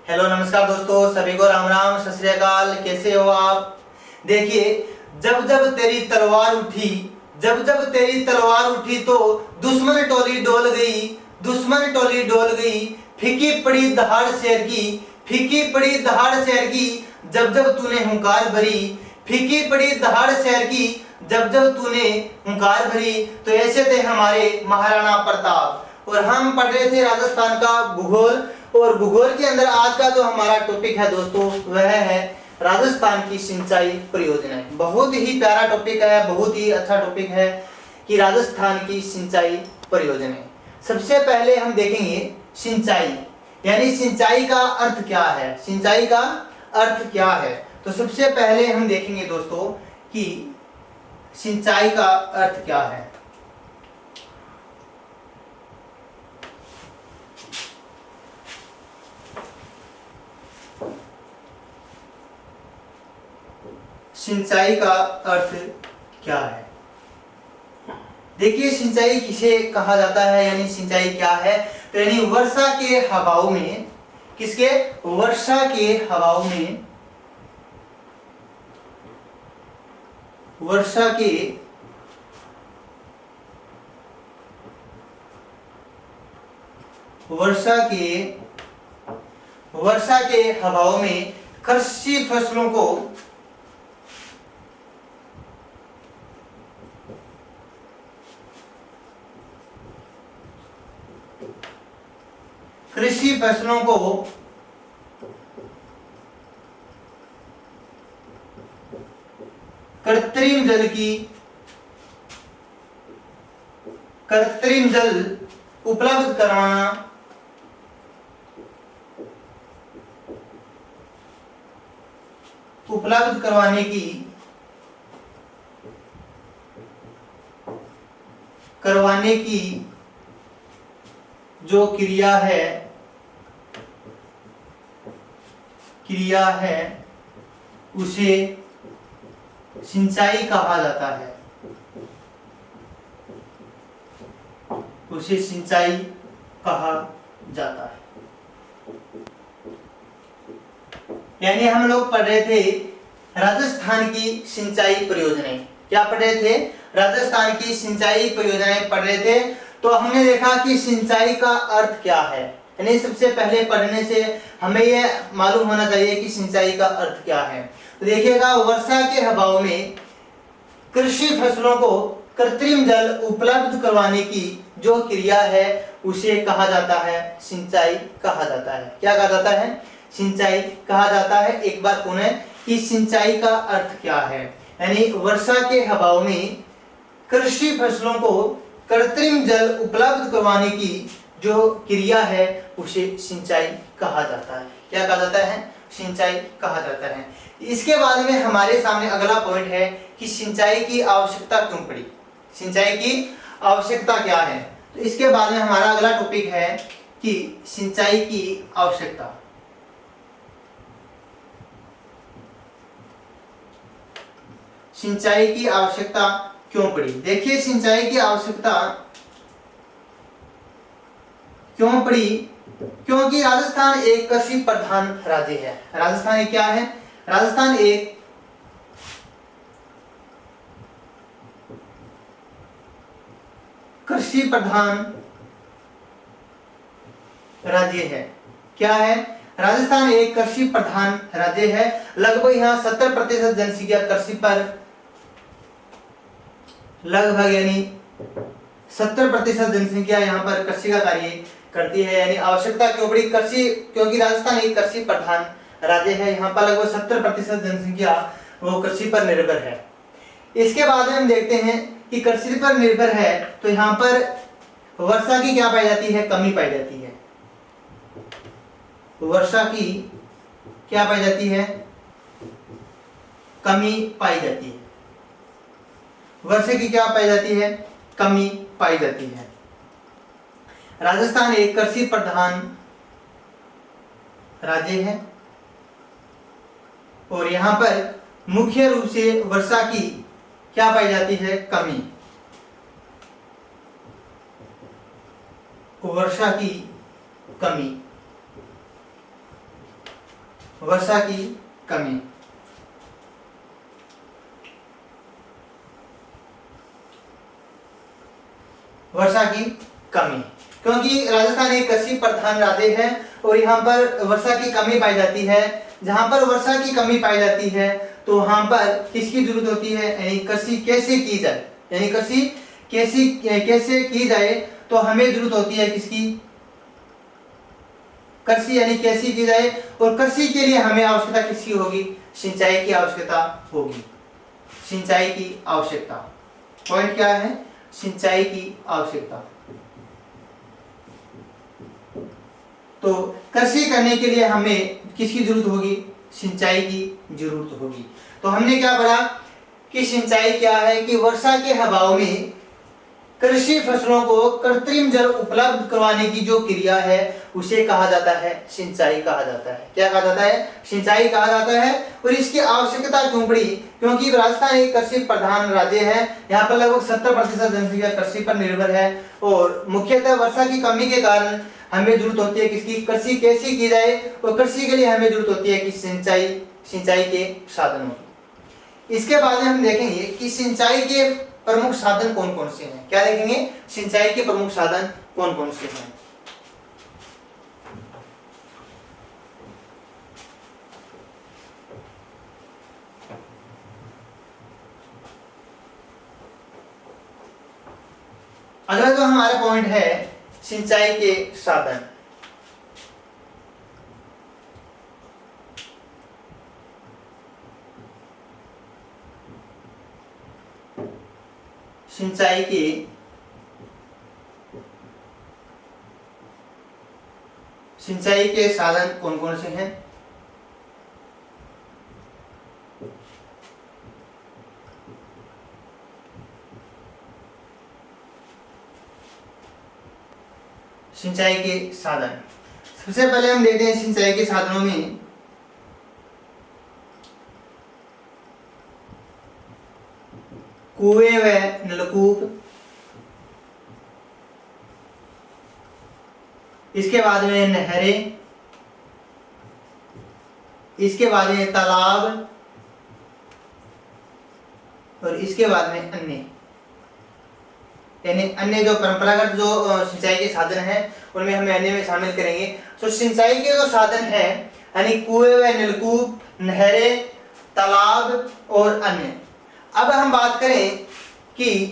Hello नमस्कार दोस्तों, सभी को राम राम, सत श्री अकाल। कैसे हो आप? देखिए, जब जब तेरी तलवार उठी, जब जब तेरी तलवार उठी तो दुश्मन टोली डोल गई, दुश्मन टोली डोल गई। फीकी पड़ी दहाड़ शेर की, फीकी पड़ी दहाड़ शेर की, जब जब तूने हुंकार भरी। फीकी पड़ी दहाड़ शेर की, जब जब तूने हुंकार भरी। तो ऐसे थे हमारे महाराणा प्रताप। और हम पढ़ रहे थे राजस्थान का भूगोल। और भूगोल के अंदर आज का जो हमारा टॉपिक है दोस्तों, वह है राजस्थान की सिंचाई परियोजनाएं। बहुत ही प्यारा टॉपिक है, बहुत ही अच्छा टॉपिक है कि राजस्थान की सिंचाई परियोजनाएं। सबसे पहले हम देखेंगे सिंचाई, यानी सिंचाई का अर्थ क्या है। सिंचाई का अर्थ क्या है, तो सबसे पहले हम देखेंगे दोस्तों कि सिंचाई का अर्थ क्या है। सिंचाई का अर्थ क्या है? देखिए, सिंचाई किसे कहा जाता है, यानी सिंचाई क्या है। तो यानी वर्षा के हवाओं में, किसके? वर्षा के हवाओं में, वर्षा के वर्षा के हवाओं में कृषि फसलों को कृत्रिम जल उपलब्ध करवाने की जो क्रिया है उसे सिंचाई कहा जाता है। उसे सिंचाई कहा जाता है। यानी हम लोग पढ़ रहे थे राजस्थान की सिंचाई परियोजनाएं। क्या पढ़ रहे थे? राजस्थान की सिंचाई परियोजनाएं पढ़ रहे थे। तो हमने देखा कि सिंचाई का अर्थ क्या है। यानी सबसे पहले पढ़ने से हमें यह मालूम होना चाहिए कि सिंचाई का अर्थ क्या है। तो देखिएगा, वर्षा के हवाओं में कृषि फसलों को कृत्रिम जल उपलब्ध करवाने की जो क्रिया है उसे कहा जाता है सिंचाई कहा जाता है। क्या कहा जाता है? सिंचाई कहा जाता है। एक बार पुनः कि सिंचाई का अर्थ क्या है, यानी वर्षा के हवाओं में कृषि फसलों को कृत्रिम जल उपलब्ध करवाने की जो क्रिया है उसे सिंचाई कहा जाता है। क्या कहा जाता है? सिंचाई कहा जाता है। इसके बाद में हमारे सामने अगला पॉइंट है कि सिंचाई की आवश्यकता क्यों पड़ी। सिंचाई की आवश्यकता क्या है? तो इसके बाद में हमारा अगला टॉपिक है कि सिंचाई की आवश्यकता। सिंचाई की आवश्यकता क्यों पड़ी? देखिए, सिंचाई की आवश्यकता क्यों पड़ी? क्योंकि राजस्थान एक कृषि प्रधान राज्य है। राजस्थान एक क्या है? राजस्थान एक कृषि प्रधान राज्य है। क्या है? राजस्थान एक कृषि प्रधान राज्य है। लगभग यहाँ 70% जनसंख्या कृषि पर, लगभग यानी 70% जनसंख्या यहाँ पर कृषि का कार्य करती है। यानी आवश्यकता क्यों पड़ी? कृषि, क्योंकि राजस्थान एक कृषि प्रधान राज्य है। यहाँ पर लगभग 70% जनसंख्या वो कृषि पर निर्भर है। इसके बाद में हम देखते हैं कि कृषि पर निर्भर है तो यहाँ पर वर्षा की क्या पाई जाती है? कमी पाई जाती है। वर्षा की क्या पाई जाती है? कमी पाई जाती है। वर्षा की क्या पाई जाती है? कमी पाई जाती है। राजस्थान एक कृषि प्रधान राज्य है और यहाँ पर मुख्य रूप से वर्षा की क्या पाई जाती है? कमी। वर्षा की कमी। वर्षा की कमी। वर्षा की कमी, क्योंकि राजस्थान एक कृषि प्रधान राज्य है और यहाँ पर वर्षा की कमी पाई जाती है। जहाँ पर वर्षा की कमी पाई जाती है तो वहाँ पर किसकी जरूरत होती है, यानी कृषि कैसे की जाए, यानी कृषि कैसे की जाए, तो हमें जरूरत होती है किसकी, कृषि यानी कैसे की जाए। और कृषि के लिए हमें आवश्यकता किसकी होगी, सिंचाई की आवश्यकता होगी, सिंचाई की आवश्यकता। पॉइंट क्या है, सिंचाई की आवश्यकता। तो कृषि करने के लिए हमें किसकी जरूरत होगी, सिंचाई की जरूरत होगी। तो हमने क्या पढ़ा कि सिंचाई क्या है, कि वर्षा के अभाव में कृषि फसलों को कृत्रिम जल उपलब्ध करवाने की जो क्रिया है उसे कहा जाता है सिंचाई कहा जाता है। क्या कहा जाता है, सिंचाई कहा जाता है। और इसकी आवश्यकता क्यों पड़ी, क्योंकि राजस्थान एक कृषि प्रधान राज्य है। यहाँ पर लगभग 70% जनसंख्या कृषि पर निर्भर है और मुख्यतः वर्षा की कमी के कारण हमें जरूरत होती है किसकी, कृषि कैसे की जाए। और कृषि के लिए हमें जरूरत होती है कि सिंचाई के साधनों की। इसके बाद में हम देखेंगे कि सिंचाई के प्रमुख साधन कौन कौन से हैं। क्या देखेंगे, सिंचाई के प्रमुख साधन कौन कौन से हैं। अगला जो हमारा पॉइंट है सिंचाई के साधन। सिंचाई के साधन कौन कौन से हैं। सिंचाई के साधन, सबसे पहले हम देखते हैं सिंचाई के साधनों में कुएं व नलकूप, इसके बाद में नहरें, इसके बाद में तालाब और इसके बाद में अन्य, यानी अन्य जो परंपरागत जो सिंचाई के साधन हैं उनमें हमें अन्य में शामिल करेंगे। तो सिंचाई के जो साधन हैं यानी कुएं व नलकूप, नहरें, तालाब और अन्य। अब हम बात करें कि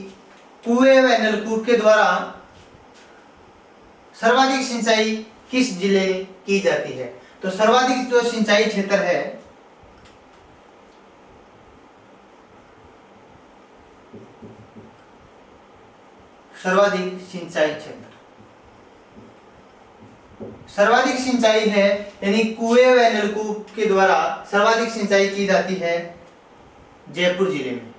कुएं व नलकूप के द्वारा सर्वाधिक सिंचाई किस जिले में की जाती है। तो सर्वाधिक जो सिंचाई क्षेत्र है सर्वाधिक सिंचाई है यानी कुएं व नलकूप के द्वारा सर्वाधिक सिंचाई की जाती है जयपुर जिले में।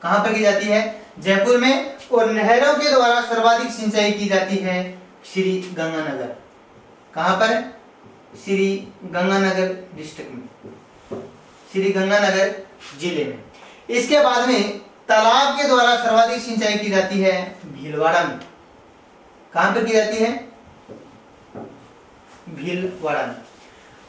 कहां पर की जाती है, जयपुर में। और नहरों के द्वारा सर्वाधिक सिंचाई की जाती है श्री गंगानगर। कहां पर, श्री गंगानगर डिस्ट्रिक्ट में, श्री गंगानगर जिले में। इसके बाद में तालाब के द्वारा सर्वाधिक सिंचाई की जाती है भीलवाड़ा में। कहां पर की जाती है, भीलवाड़ा में।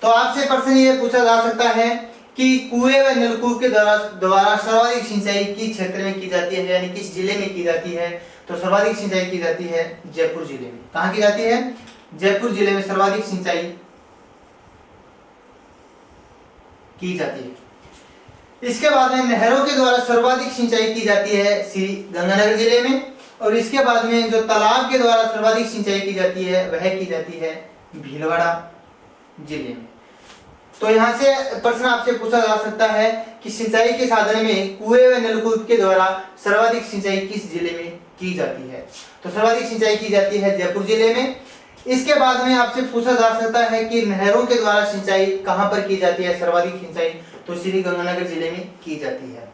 तो आपसे प्रश्न ये पूछा जा सकता है कि कुएं व नलकूप के द्वारा सर्वाधिक सिंचाई किस क्षेत्र में की जाती है, यानी किस जिले में की जाती है। तो सर्वाधिक सिंचाई की जाती है जयपुर जिले में। कहां की जाती है, जयपुर जिले में सर्वाधिक सिंचाई की जाती है। इसके बाद में नहरों के द्वारा सर्वाधिक सिंचाई की जाती है श्री गंगानगर जिले में। और इसके बाद में जो तालाब के द्वारा सर्वाधिक सिंचाई की जाती है वह की जाती है भीलवाड़ा जिले में। तो यहाँ से प्रश्न आपसे पूछा जा सकता है कि सिंचाई के साधन में कुएं व नलकूप के द्वारा सर्वाधिक सिंचाई किस जिले में की जाती है। तो सर्वाधिक सिंचाई की जाती है जयपुर जिले में। इसके बाद में आपसे पूछा जा सकता है कि नहरों के द्वारा सिंचाई कहां पर की जाती है सर्वाधिक सिंचाई। तो श्री गंगानगर जिले में की जाती है।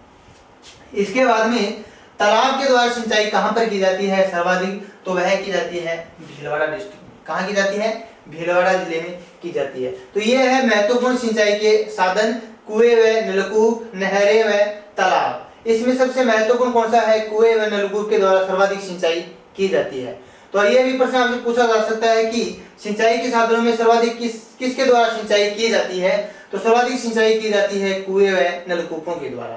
इसके बाद में तालाब के द्वारा सिंचाई कहां पर की जाती है सर्वाधिक। तो वह की जाती है भीलवाड़ा डिस्ट्रिक्ट में। कहां की जाती है, भीलवाड़ा जिले में की जाती है। तो यह है महत्वपूर्ण सिंचाई के साधन, कुएं व नलकूप, नहरें व तालाब। इसमें सबसे महत्वपूर्ण कौन सा है, कुएं व नलकूप के द्वारा सर्वाधिक सिंचाई की जाती है। तो ये भी प्रश्न आपसे पूछा जा सकता है कि सिंचाई के साधनों में सर्वाधिक किसके द्वारा सिंचाई की जाती है? तो सर्वाधिक सिंचाई की जाती है कुएं व नलकूपों के द्वारा।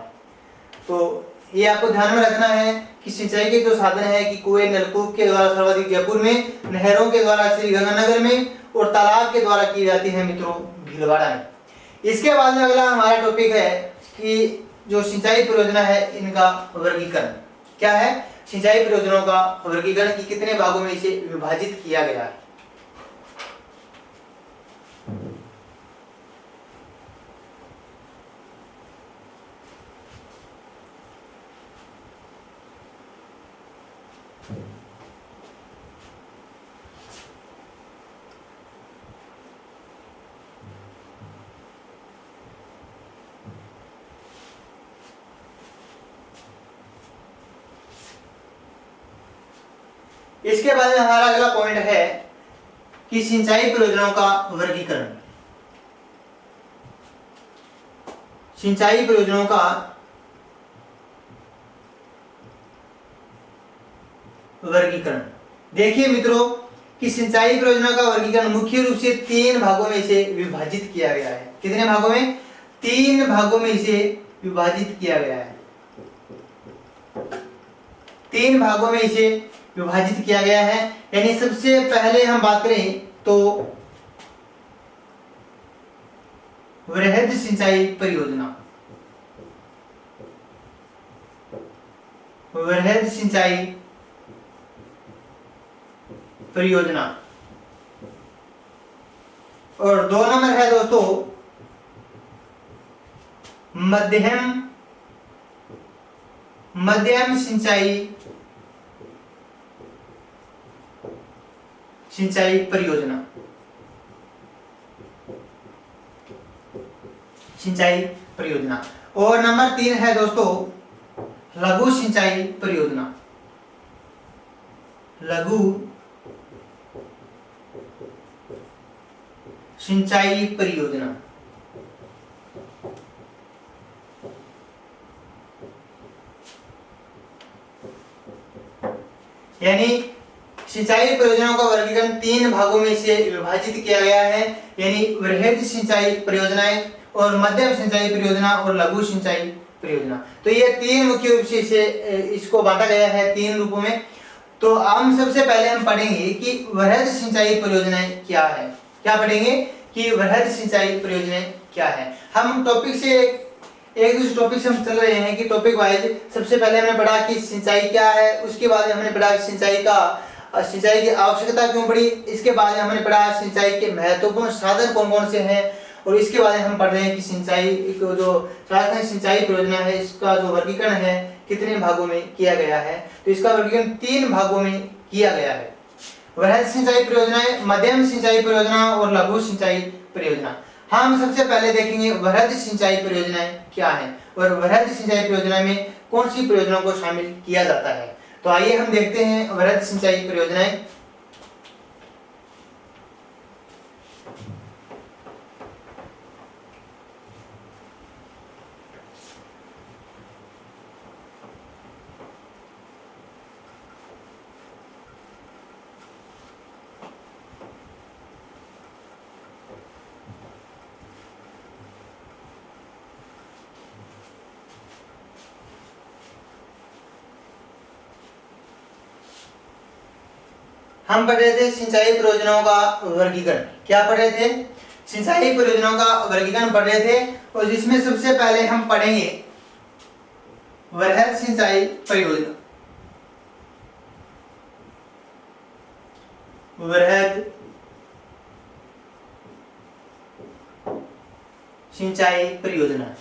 तो ये आपको ध्यान में रखना है कि सिंचाई के जो साधन है कि कुएं नलकूप के द्वारा सर्वाधिक जयपुर में, नहरों के द्वारा श्री गंगानगर में, और तालाब के द्वारा की जाती है मित्रों भीलवाड़ा में। इसके बाद में अगला हमारा टॉपिक है कि जो सिंचाई परियोजना है इनका वर्गीकरण। क्या है? सिंचाई परियोजनाओं का वर्गीकरण कि कितने भागों में इसे विभाजित किया गया है। इसके बाद में हमारा अगला पॉइंट है कि सिंचाई परियोजनाओं का वर्गीकरण। सिंचाई परियोजनाओं का वर्गीकरण। देखिए मित्रों कि सिंचाई परियोजना का वर्गीकरण मुख्य रूप से 3 भागों में इसे विभाजित किया गया है। कितने भागों में? 3 भागों में इसे विभाजित किया गया है। 3 भागों में इसे विभाजित किया गया है। यानी सबसे पहले हम बात करें तो वृहद सिंचाई परियोजना। वृहद सिंचाई परियोजना। और 2 नंबर है दोस्तों मध्यम सिंचाई परियोजना। सिंचाई परियोजना। और नंबर 3 है दोस्तों लघु सिंचाई परियोजना। लघु सिंचाई परियोजना। यानी सिंचाई परियोजनाओं का वर्गीकरण 3 भागों में इसे विभाजित किया गया है। यानी वृहद सिंचाई परियोजनाएं और मध्यम सिंचाई परियोजना और लघु सिंचाई परियोजना। तो ये 3 मुख्य रूप से इसको बांटा गया है 3 रूपों में। तो हम सबसे पहले हम पढ़ेंगे कि वृहद सिंचाई परियोजनाएं क्या है। क्या पढ़ेंगे कि वृहद सिंचाई परियोजनाएं क्या है। हम टॉपिक से एक दूसरे टॉपिक से हम चल रहे हैं कि टॉपिक वाइज सबसे पहले हमने पढ़ा कि सिंचाई क्या है, उसके बाद हमने पढ़ा सिंचाई की आवश्यकता क्यों पड़ी, इसके बाद हमने पढ़ा सिंचाई के महत्वपूर्ण साधन कौन कौन से हैं, और इसके बाद हम पढ़ रहे हैं कि सिंचाई को जो राजस्थान सिंचाई परियोजना है इसका जो वर्गीकरण है कितने भागों में किया गया है। तो इसका वर्गीकरण 3 भागों में किया गया है। वृहद सिंचाई परियोजनाएं, मध्यम सिंचाई परियोजना और लघु सिंचाई परियोजना। हम सबसे पहले देखेंगे वृहद सिंचाई परियोजनाएं क्या है और वृहद सिंचाई परियोजना में कौन सी परियोजनाओं को शामिल किया जाता है। तो आइए हम देखते हैं वृहद सिंचाई परियोजनाएं। हम पढ़ रहे थे सिंचाई परियोजनाओं का वर्गीकरण। क्या पढ़ रहे थे? सिंचाई परियोजनाओं का वर्गीकरण पढ़ रहे थे, और जिसमें सबसे पहले हम पढ़ेंगे वृहद सिंचाई परियोजना। वृहद सिंचाई परियोजना।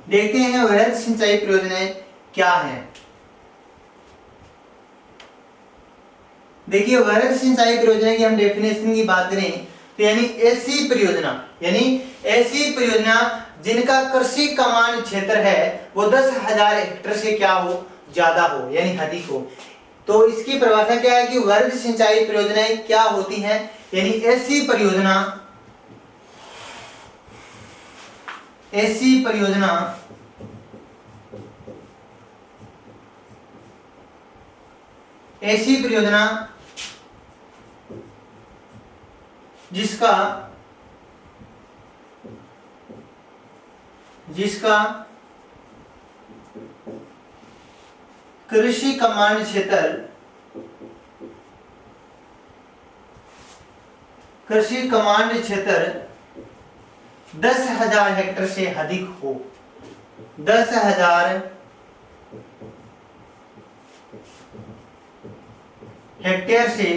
देखते हैं वृहद सिंचाई परियोजनाएं क्या है। देखिए वृहद सिंचाई परियोजना की हम डेफिनेशन की बात करें तो यानी ऐसी परियोजना जिनका कृषि कमान क्षेत्र है वो 10,000 हेक्टेयर से क्या हो, ज्यादा हो, यानी अधिक हो। तो इसकी परिभाषा क्या है कि वृहद सिंचाई परियोजनाएं क्या होती हैं, यानी ऐसी परियोजना ऐसी परियोजना जिसका जिसका कृषि कमांड क्षेत्र 10,000 हेक्टेयर से अधिक हो। 10,000 हेक्टेयर से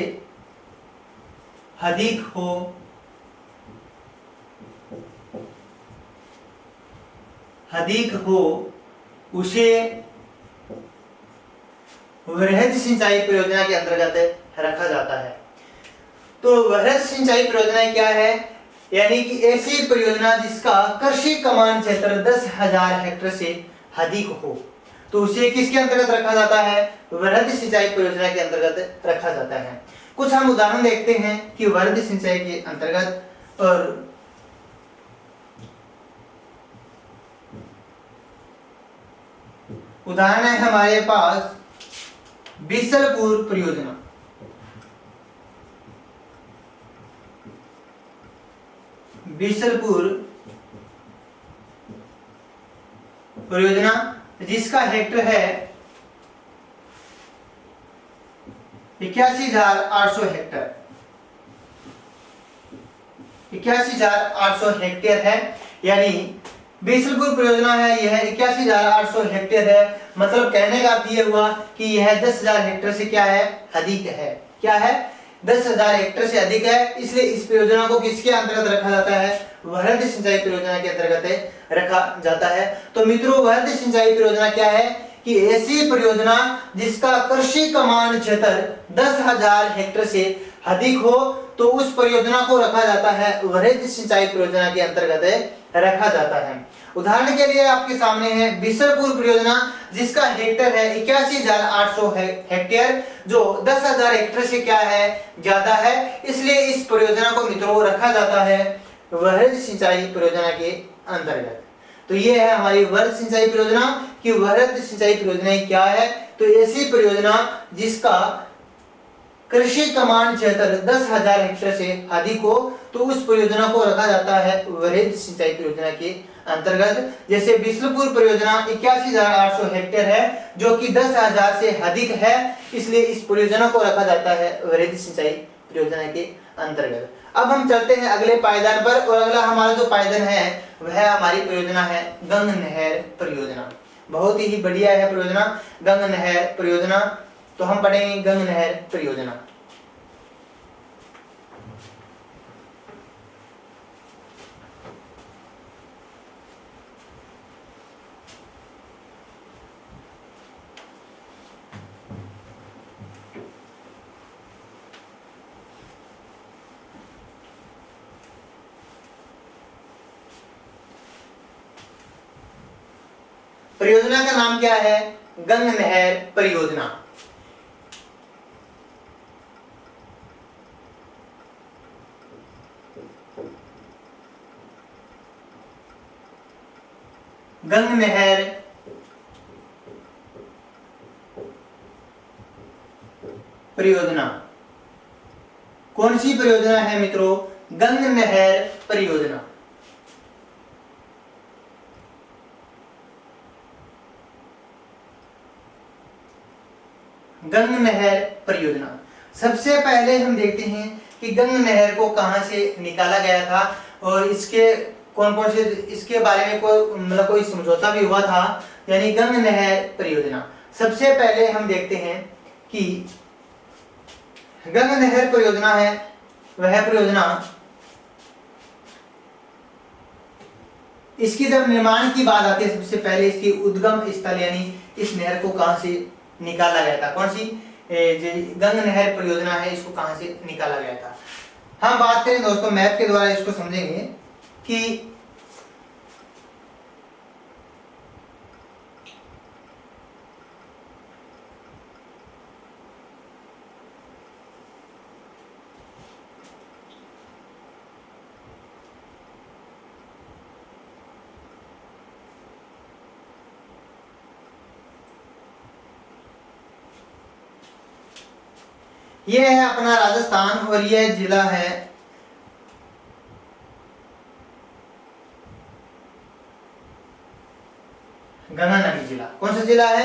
अधिक हो, उसे वृहद सिंचाई परियोजना के अंतर्गत रखा जाता है। तो वृहद सिंचाई परियोजना क्या है? यानी कि ऐसी परियोजना जिसका कृषि कमांड क्षेत्र 10,000 हेक्टेयर से अधिक हो, तो उसे किसके अंतर्गत रखा जाता है? वृहद सिंचाई परियोजना के अंतर्गत रखा जाता है। कुछ हम उदाहरण देखते हैं कि वृहद सिंचाई के अंतर्गत, और उदाहरण है हमारे पास बीसलपुर परियोजना। बीसलपुर परियोजना जिसका हेक्टर है 81,800 हेक्टेयर। 81,800 हेक्टेयर है, यानी बीसलपुर परियोजना है, यह 81,800 हेक्टेयर है। मतलब कहने का अर्थ ये हुआ कि यह 10,000 हेक्टेयर से क्या है? अधिक है। क्या है? 10,000 हेक्टेयर से अधिक है, इसलिए इस परियोजना को किसके अंतर्गत रखा जाता है? वृहद सिंचाई परियोजना के अंतर्गत रखा जाता है। तो मित्रों, वृहद सिंचाई परियोजना क्या है? कि ऐसी परियोजना जिसका कृषि कमांड क्षेत्र 10,000 हेक्टेयर से अधिक हो, तो उस परियोजना को रखा जाता है वृहद सिंचाई परियोजना के अंतर्गत रखा जाता है। उदाहरण के लिए आपके सामने है बीसलपुर परियोजना जिसका हेक्टेयर है 81,800 हेक्टेयर, जो 10,000 हेक्टेयर से क्या है? ज्यादा है, इसलिए इस परियोजना को मित्रों रखा जाता है वृहद सिंचाई परियोजना के अंतर्गत। तो ये है हमारी वृहद सिंचाई परियोजना। कि वृहद सिंचाई परियोजना क्या है? तो ऐसी परियोजना जिसका कृषि कमांड क्षेत्र 10,000 हेक्टेयर से अधिक हो, तो उस परियोजना को रखा जाता है वृहद सिंचाई परियोजना के अंतर्गत। जैसे बीसलपुर परियोजना 81,800 हेक्टेयर है, जो कि 10,000 से अधिक है, इसलिए इस परियोजना को रखा जाता है वृहद सिंचाई परियोजना के अंतर्गत। अब हम चलते हैं अगले पायदान पर, और अगला हमारा जो पायदान है वह हमारी परियोजना है गंग नहर परियोजना। बहुत ही बढ़िया है परियोजना गंग नहर परियोजना। तो हम पढ़ेंगे गंग नहर परियोजना। परियोजना का नाम क्या है? गंग नहर परियोजना। गंग नहर परियोजना कौन सी परियोजना है मित्रों? गंग नहर परियोजना। गंग नहर परियोजना। सबसे पहले हम देखते हैं कि गंग नहर को कहां से निकाला गया था, और इसके कौन कौन से इसके बारे में कोई समझौता भी हुआ था, यानी गंग नहर परियोजना। सबसे पहले हम देखते हैं कि गंग नहर परियोजना है वह परियोजना, इसकी जब निर्माण की बात आती है, सबसे पहले इसकी उद्गम स्थल यानी इस नहर को कहां से निकाला गया था, कौन सी गंग नहर परियोजना है, इसको कहां से निकाला गया था। हम बात करें दोस्तों मैप के द्वारा इसको समझेंगे कि ये है अपना राजस्थान और यह जिला है गंगानगर जिला। कौन सा जिला है?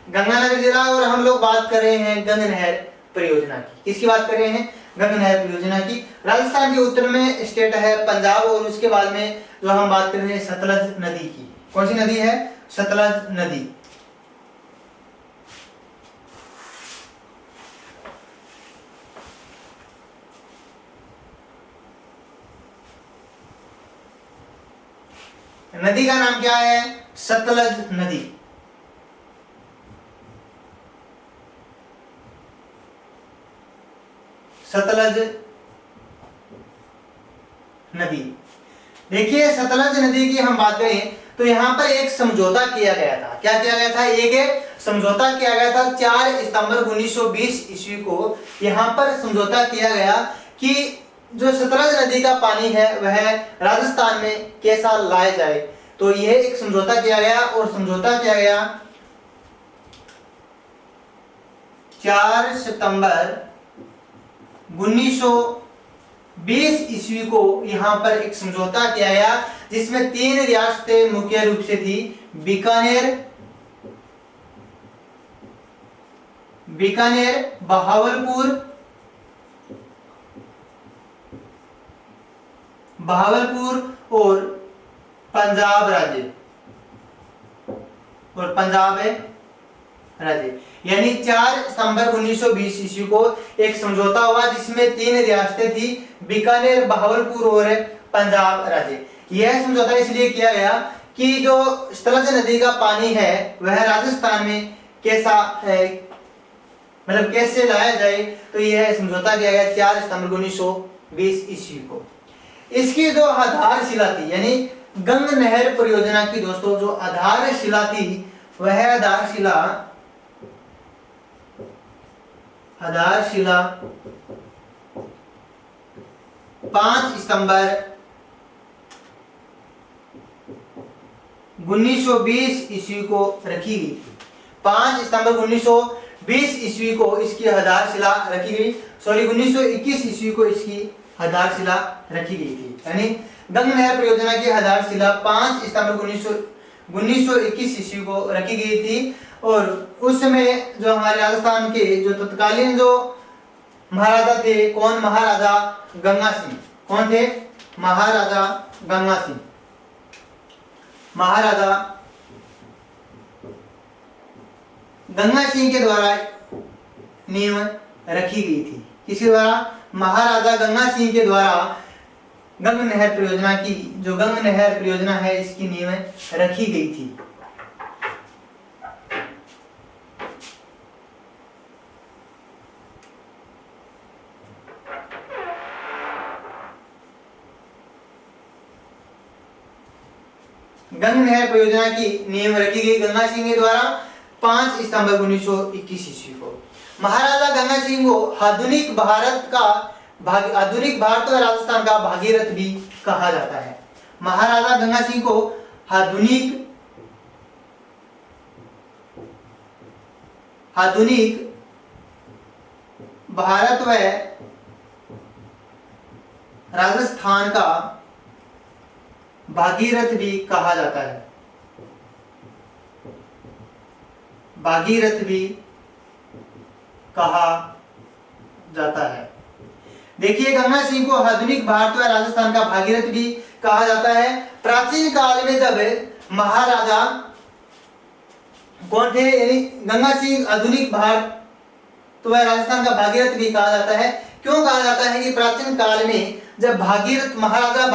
गंगानगर जिला। और हम लोग बात कर रहे हैं गंगा नहर परियोजना की। किसकी बात कर रहे हैं? गंगा नहर परियोजना की। राजस्थान के उत्तर में स्टेट है पंजाब, और उसके बाद में जो हम बात कर रहे हैं सतलज नदी की। कौन सी नदी है? सतलज नदी। नदी का नाम क्या है? सतलज नदी। सतलज नदी। देखिए सतलज नदी की हम बात करें तो यहाँ पर एक समझौता किया गया था। क्या किया गया था? एक समझौता किया गया था 4 सितंबर 1920 ईस्वी को। यहाँ पर समझौता किया गया कि जो सतलज नदी का पानी है वह राजस्थान में कैसा लाया जाए। तो यह एक समझौता किया गया, और समझौता किया गया 4 सितंबर 1920 ईस्वी को। यहाँ पर एक समझौता किया गया जिसमें 3 रियासतें मुख्य रूप से थी, बीकानेर, बहावलपुर और पंजाब राज्य, यानी 4 सितंबर 1920 ईस्वी को एक समझौता हुआ जिसमें 3 रियासतें थी, बीकानेर, बहावलपुर और पंजाब राज्य। यह समझौता इसलिए किया गया कि जो सतलज नदी का पानी है वह राजस्थान में कैसा मतलब कैसे लाया जाए। तो यह समझौता किया गया 4 सितंबर 1920 ईस्वी को। इसकी जो आधारशिला थी, यानी गंगा नहर परियोजना की दोस्तों जो आधारशिला थी वह आधारशिला 5 सितंबर 1920 ईस्वी को रखी गई थी। 5 सितंबर 1920 ईस्वी को इसकी आधारशिला रखी गई। 1921 ईस्वी को इसकी आधारशिला रखी गई थी। यानी गंगा नहर परियोजना की आधारशिला 5 सितंबर 1921 ईस्वी को रखी गई थी। और उस समय जो हमारे राजस्थान के जो तत्कालीन जो महाराजा थे, कौन? महाराजा गंगा सिंह। कौन थे? महाराजा गंगा सिंह। महाराजा गंगा सिंह के द्वारा नींव रखी गई थी। किसके द्वारा? महाराजा गंगा सिंह के द्वारा गंगा नहर परियोजना की, जो गंगा नहर परियोजना है इसकी नींव रखी गई थी। गंगा नहर परियोजना की नींव रखी गई गंगा सिंह के द्वारा 5 सितंबर 1921 ईस्वी को। महाराजा गंगा सिंह को आधुनिक भारत और राजस्थान का भागीरथ भी कहा जाता है। महाराजा गंगा सिंह को आधुनिक भारत व राजस्थान का भागीरथ भी कहा जाता है। भागीरथ भी कहा जाता है। देखिए गंगा सिंह को आधुनिक भारत व राजस्थान का भागीरथ भी कहा जाता है। प्राचीन काल में जब महाराजा कौन थे, यानी गंगा सिंह आधुनिक भारत व राजस्थान का भागीरथ भी कहा जाता है। क्यों कहा जाता है कि प्राचीन काल में जब महाराजा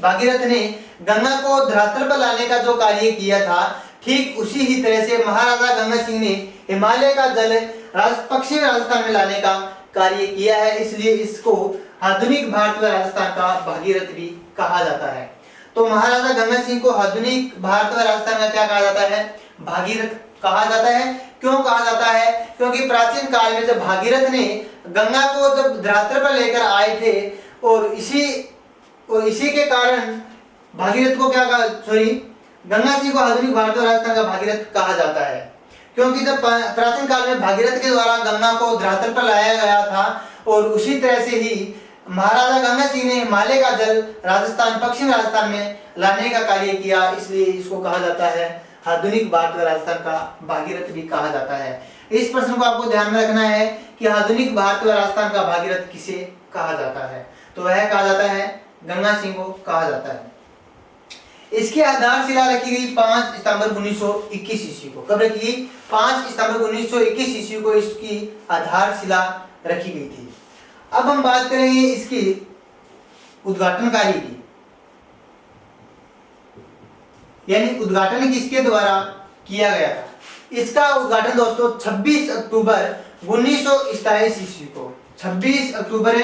भागीरथ ने गंगा को धरातल पर लाने का जो कार्य किया था, ठीक उसी ही तरह से महाराजा गंगा सिंह ने हिमालय का जल पश्चिमी राजस्थान में लाने का कार्य किया है। इसलिए इसको आधुनिक भारत व राजस्थान का भागीरथ भी कहा जाता है। तो महाराजा गंगा सिंह को आधुनिक भारत व राजस्थान का क्या कहा जाता है? भागीरथ कहा जाता है। क्यों कहा जाता है? क्योंकि प्राचीन काल में जब भागीरथ ने गंगा को जब धरातल पर लेकर आए थे, और इसी के कारण भागीरथ को क्या कहा, गंगा सिंह को आधुनिक भारत और राजस्थान का भागीरथ कहा जाता है। क्योंकि जब प्राचीन काल में भागीरथ के द्वारा गंगा को धरातल पर लाया गया था और उसी तरह से ही महाराजा गंगा सिंह ने हिमालय का जल राजस्थान, पश्चिम राजस्थान में लाने का कार्य किया, इसलिए इसको कहा जाता है आधुनिक भारत व राजस्थान का भागीरथ भी कहा जाता है। इस प्रश्न को आपको ध्यान में रखना है कि आधुनिक भारत व राजस्थान का भागीरथ किसे कहा जाता है, तो वह कहा जाता है गंगा सिंह को कहा जाता है। इसकी आधारशिला रखी गई 5 सितंबर 1921 ईस्वी को। कब रखी गई? 5 सितंबर 1921 ईस्वी को इसकी आधारशिला रखी गई थी। अब हम बात करेंगे इसकी उद्घाटनकारी की, यानी उद्घाटन किसके द्वारा किया गया था। इसका उद्घाटन दोस्तों 26 अक्टूबर 1927 ईस्वी को, 26 अक्टूबर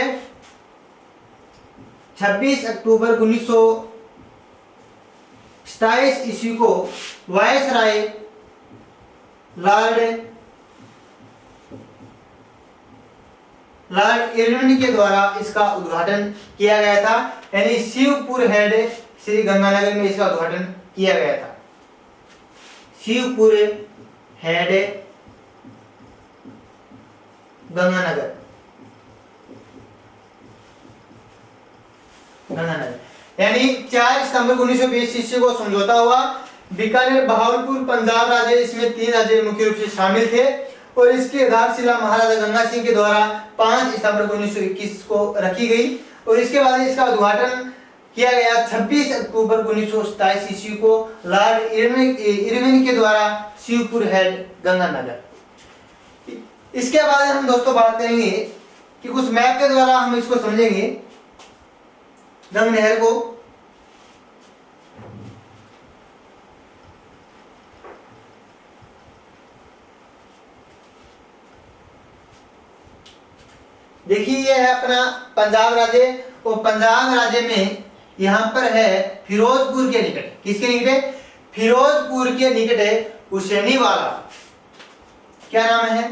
1927 ईस्वी को वायसराय लॉर्ड इरविन के द्वारा इसका उद्घाटन किया गया था, यानी शिवपुर हेड श्री गंगानगर में इसका उद्घाटन किया गया था। शिवपुर हेड गंगानगर, यानी 4 सितंबर 1920 ईस्वी को समझौता हुआ। बीकानेर, बहावलपुर, पंजाब राज्य, इसमें 3 राज्य मुख्य रूप से शामिल थे और इसकी आधारशिला महाराजा गंगा सिंह के द्वारा 5 सितंबर 1921 को रखी गई और इसके बाद इसका उद्घाटन किया गया 26 अक्टूबर 1927 ईस्वी को लॉर्ड इरविन के द्वारा शिवपुर हेड गंगानगर। इसके बाद हम दोस्तों बात करेंगे कि कुछ मैप के द्वारा हम इसको समझेंगे गंग नहर को। देखिए ये है अपना पंजाब राज्य और पंजाब राज्य में यहाँ पर है फिरोजपुर के निकट, किसके निकट है? फिरोजपुर के निकट है हुसैनीवाला, क्या नाम है?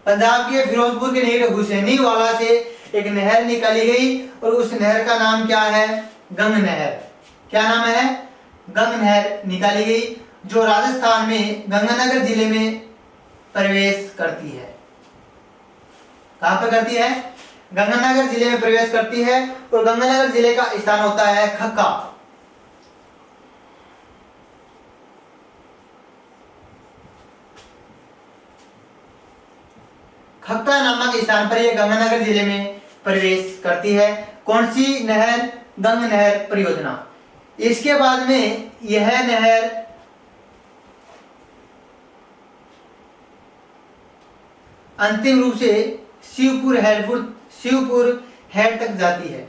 पंजाब के फिरोजपुर के निकट हुसैनीवाला से एक नहर निकाली गई और उस नहर का नाम क्या है? गंग नहर। क्या नाम है? गंग नहर निकाली गई जो राजस्थान में गंगानगर जिले में प्रवेश करती है। कहां पर करती है? गंगानगर जिले में प्रवेश करती है और गंगानगर जिले का स्थान होता है खक्का। खक्का नामक स्थान पर यह गंगानगर जिले में प्रवेश करती है। कौन सी नहर? गंग नहर परियोजना। इसके बाद में यह नहर अंतिम रूप से शिवपुर हेड तक जाती है।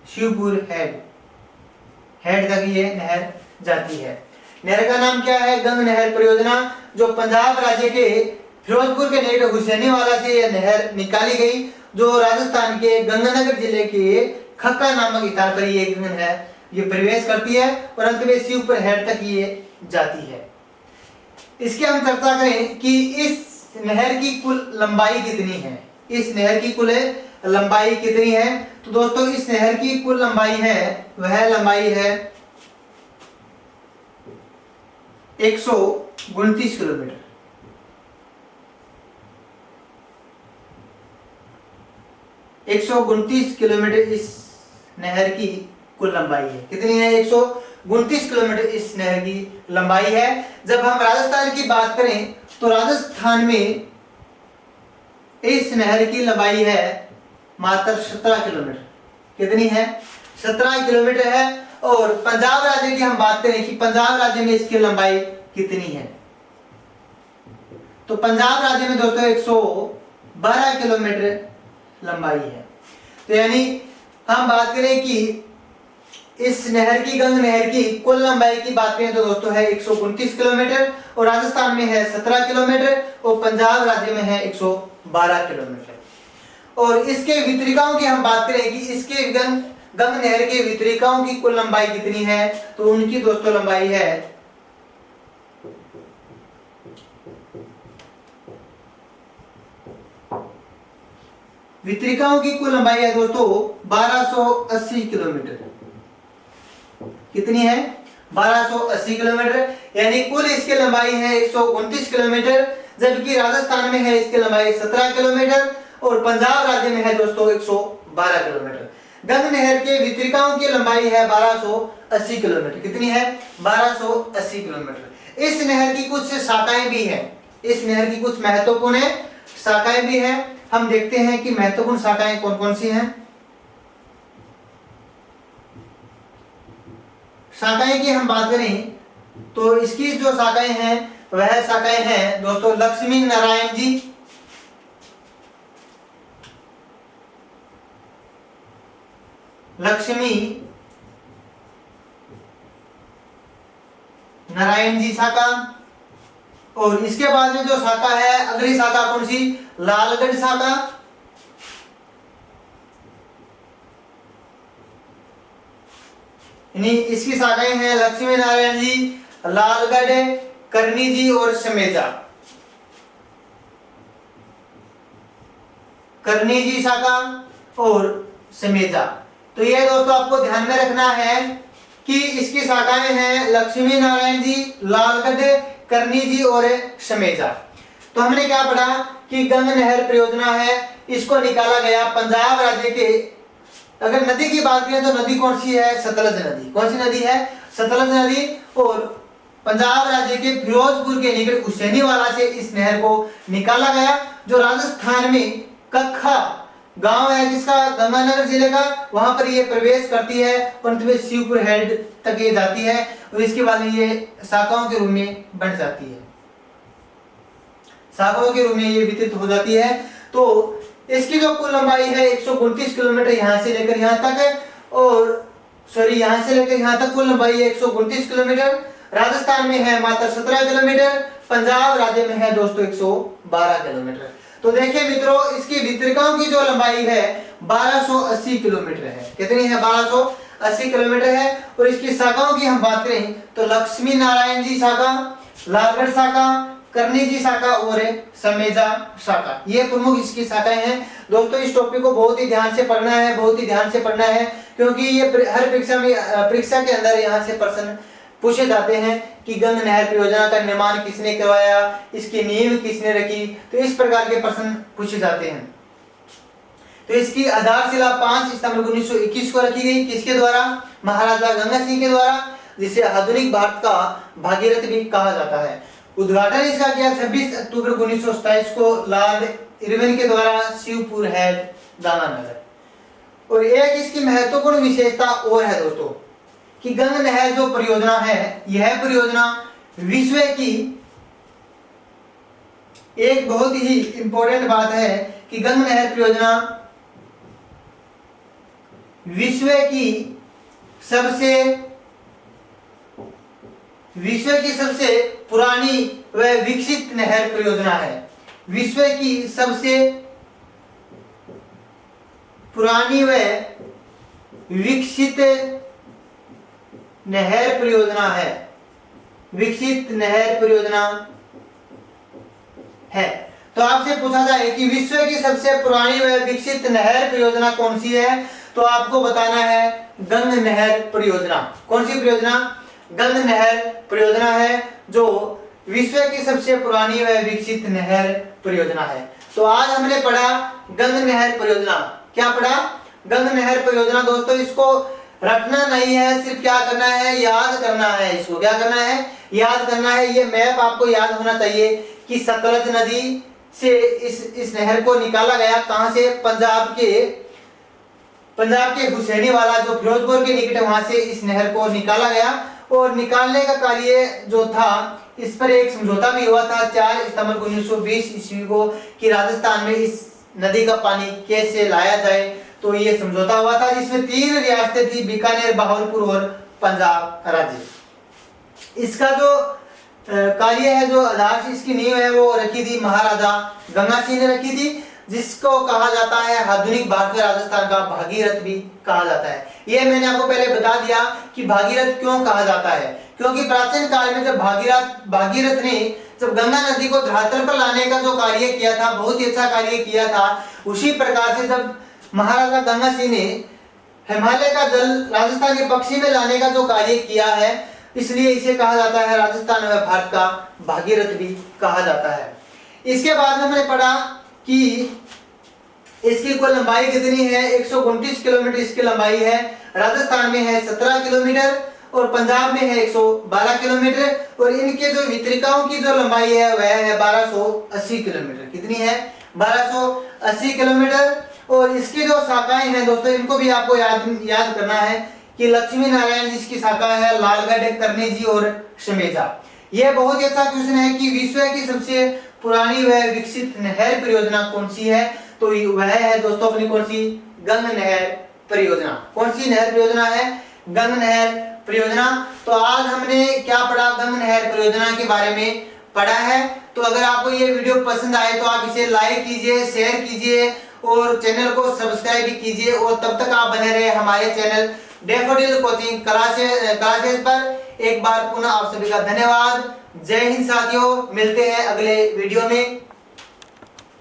शिवपुर हेड तक ये नहर जाती है। नहर का नाम क्या है? गंग नहर परियोजना, जो पंजाब राज्य के फिरोजपुर के निकट हुसैनीवाला से यह नहर निकाली गई जो राजस्थान के गंगानगर जिले के खक्का नामक स्थान पर ये गंग नहर ये प्रवेश करती है और अंत में शिवपुर हेड तक ये जाती है। इसकी हम चर्चा करें कि इस नहर की कुल लंबाई कितनी है। इस नहर की कुल लंबाई कितनी है? तो दोस्तों इस नहर की कुल लंबाई है, वह लंबाई है 129 किलोमीटर। 129 किलोमीटर इस नहर की कुल लंबाई है। कितनी है? 129 किलोमीटर इस नहर की लंबाई है। जब हम राजस्थान की बात करें तो राजस्थान में इस नहर की लंबाई है मात्र 17 किलोमीटर। कितनी है? 17 किलोमीटर है। और पंजाब राज्य की हम बात करें कि पंजाब राज्य में इसकी लंबाई कितनी है, तो पंजाब राज्य में दोस्तों 112 किलोमीटर लंबाई है। तो यानी हम बात करें कि इस नहर की, गंग नहर की कुल लंबाई की बात करें तो दोस्तों है 129 किलोमीटर और राजस्थान में है 17 किलोमीटर और पंजाब राज्य में है 112 किलोमीटर। और इसके वितरिकाओं की हम बात करें कि इसके गंग नहर के वितरिकाओं की कुल लंबाई कितनी है, तो उनकी दोस्तों लंबाई है 1 वितरिकाओं की कुल लंबाई है दोस्तों 1280 किलोमीटर। कितनी है? 1280 किलोमीटर, यानी कुल इसकी लंबाई है 129 किलोमीटर, जबकि राजस्थान में है इसकी लंबाई 17 किलोमीटर और पंजाब राज्य में है दोस्तों 112 किलोमीटर। गंग नहर के वितरिकाओं की लंबाई है 1280 किलोमीटर। कितनी है? 1280 किलोमीटर। इस नहर की कुछ शाखाएं भी हैं, इस नहर की कुछ महत्वपूर्ण शाखाएं भी हैं। हम देखते हैं कि महत्वपूर्ण शाखाएं कौन कौन सी हैं। शाखाएं की हम बात करें तो इसकी जो शाखाएं हैं वह शाखाएं हैं दोस्तों लक्ष्मी नारायण जी, लक्ष्मी नारायण जी शाखा, और इसके बाद में जो शाखा है अगली शाखा कौन सी? लालगढ़ शाखा। यानी इसकी शाखाएं हैं लक्ष्मी नारायण जी, लालगढ़, करनी जी और समेजा। करनी जी शाखा और समेजा। तो ये दोस्तों आपको ध्यान में रखना है कि इसकी शाखाएं हैं लक्ष्मी नारायण जी, लालगढ़, करनी जी और समेजा। तो हमने क्या पढ़ा कि गंग नहर परियोजना है, इसको निकाला गया पंजाब राज्य के। अगर नदी की बात करें तो नदी कौन सी है? सतलज नदी। कौन सी नदी है? सतलज नदी। और पंजाब राज्य के फिरोजपुर के निकट हुसैनीवाला से इस नहर को निकाला गया, जो राजस्थान में कखा गांव है जिसका गंगानगर जिले का, वहां पर ये प्रवेश करती है, परंतु वे शिवपुर हेड तक ये जाती है और इसके बाद ये शाखाओं के रूप में बन जाती है, शाखाओं के रूप में ये वितरित हो जाती है। तो इसकी जो कुल लंबाई है 129 किलोमीटर यहाँ से लेकर यहाँ तक, और सॉरी यहाँ से लेकर यहाँ तक कुल लंबाई है 129 किलोमीटर। राजस्थान में है मात्र 17 किलोमीटर, पंजाब राज्य में है दोस्तों 112 किलोमीटर। तो देखिए मित्रों, इसकी वितरिकाओं की जो लंबाई है 1280 किलोमीटर है। कितनी है? 1280 किलोमीटर है। और इसकी शाखाओं की हम बात करें तो लक्ष्मी नारायण जी शाखा, लालगढ़ शाखा, करनी जी शाखा और समेजा शाखा, ये प्रमुख इसकी शाखाएं हैं। दोस्तों इस टॉपिक को बहुत ही ध्यान से पढ़ना है, बहुत ही ध्यान से पढ़ना है, क्योंकि ये हर परीक्षा के अंदर यहाँ से प्रश्न पूछे जाते हैं कि गंग नहर परियोजना का निर्माण किसने करवाया, इसकी नींव किसने रखी, तो इस प्रकार के प्रश्न पूछे जाते हैं। तो इसकी आधारशिला 5 सितंबर 1921 को रखी गई, किसके द्वारा? महाराजा गंगा सिंह के द्वारा, जिसे आधुनिक भारत का भागीरथ भी कहा जाता है। उद्घाटन इसका किया 26 अक्टूबर 1927 को लॉर्ड इरविन के द्वारा, शिवपुर हेड, गंगानगर। और एक इसकी महत्वपूर्ण विशेषता और है दोस्तों कि गंग नहर जो परियोजना है, यह परियोजना विश्व की एक बहुत ही इंपॉर्टेंट बात है कि गंग नहर परियोजना विश्व की सबसे पुरानी व विकसित नहर परियोजना है। विश्व की सबसे पुरानी व विकसित नहर परियोजना है, विकसित नहर परियोजना है। तो आपसे पूछा जाए कि विश्व की सबसे पुरानी व विकसित नहर परियोजना कौन सी है, तो आपको बताना है गंग नहर परियोजना। कौन सी परियोजना? गंग नहर परियोजना है, जो विश्व की सबसे पुरानी व विकसित नहर परियोजना है। तो आज हमने पढ़ा गंग नहर परियोजना। क्या पढ़ा? गंग नहर परियोजना। दोस्तों इसको रटना नहीं है, सिर्फ क्या करना है? याद करना है। इसको क्या करना है? याद करना है। ये मैप आपको याद होना चाहिए कि सतलज नदी से इस नहर को निकाला गया, कहां से? पंजाब के हुसैनीवाला जो फिरोजपुर के निकट, वहां से इस नहर को निकाला गया। और निकालने का कार्य जो था, इस पर एक समझौता भी हुआ था 4 सितंबर 1920 ईस्वी को कि राजस्थान में इस नदी का पानी कैसे लाया जाए। तो ये समझौता हुआ था जिसमें 3 रियासतें थी, बीकानेर, बहावलपुर और पंजाब राज्य। इसका जो कार्य है, जो आधार इसकी नींव है, वो रखी थी महाराजा गंगा सिंह ने रखी थी। जिसको कहा जाता है आधुनिक भारतीय राजस्थान का भागीरथ भी कहा जाता है। ये मैंने आपको पहले बता दिया कि भागीरथ क्यों कहा जाता है, क्योंकि प्राचीन काल में जब भागीरथ ने जब गंगा नदी को धरातल पर लाने का जो कार्य किया था, बहुत ही अच्छा कार्य किया था, उसी प्रकार से जब महाराजा गंगा सिंह ने हिमालय का जल राजस्थान के पक्षी में लाने का जो कार्य किया है, इसलिए इसे कहा जाता है राजस्थान व भारत का भागीरथ भी कहा जाता है। इसके बाद में हमने पढ़ा कि इसकी कुल लंबाई कितनी है, 129 किलोमीटर इसकी लंबाई है। राजस्थान में है 17 किलोमीटर और पंजाब में है 112 किलोमीटर और इनके जो वितरिकाओं की जो लंबाई है वह है 1280 किलोमीटर। कितनी है? 1280 किलोमीटर। और इसकी जो शाखाएं हैं दोस्तों, इनको भी आपको याद करना है कि लक्ष्मी नारायण जिसकी शाखा है लालगढ़, करनी जी और शमेजा। यह बहुत ही अच्छा क्वेश्चन है कि विश्व की सबसे पुरानी व विकसित नहर परियोजना कौन सी है, तो वह है दोस्तों अपनी कौन सी? गंग नहर परियोजना। कौन सी नहर परियोजना है? गंग नहर परियोजना। तो आज हमने क्या पढ़ा? गंग नहर परियोजना के बारे में पढ़ा है। तो अगर आपको ये वीडियो पसंद आए तो आप इसे लाइक कीजिए, शेयर कीजिए और चैनल को सब्सक्राइब भी कीजिए। और तब तक आप बने रहे हमारे चैनल डैफोडिल कोचिंग क्लासेस पर। एक बार पुनः आप सभी का धन्यवाद। जय हिंद साथियों, मिलते हैं अगले वीडियो में।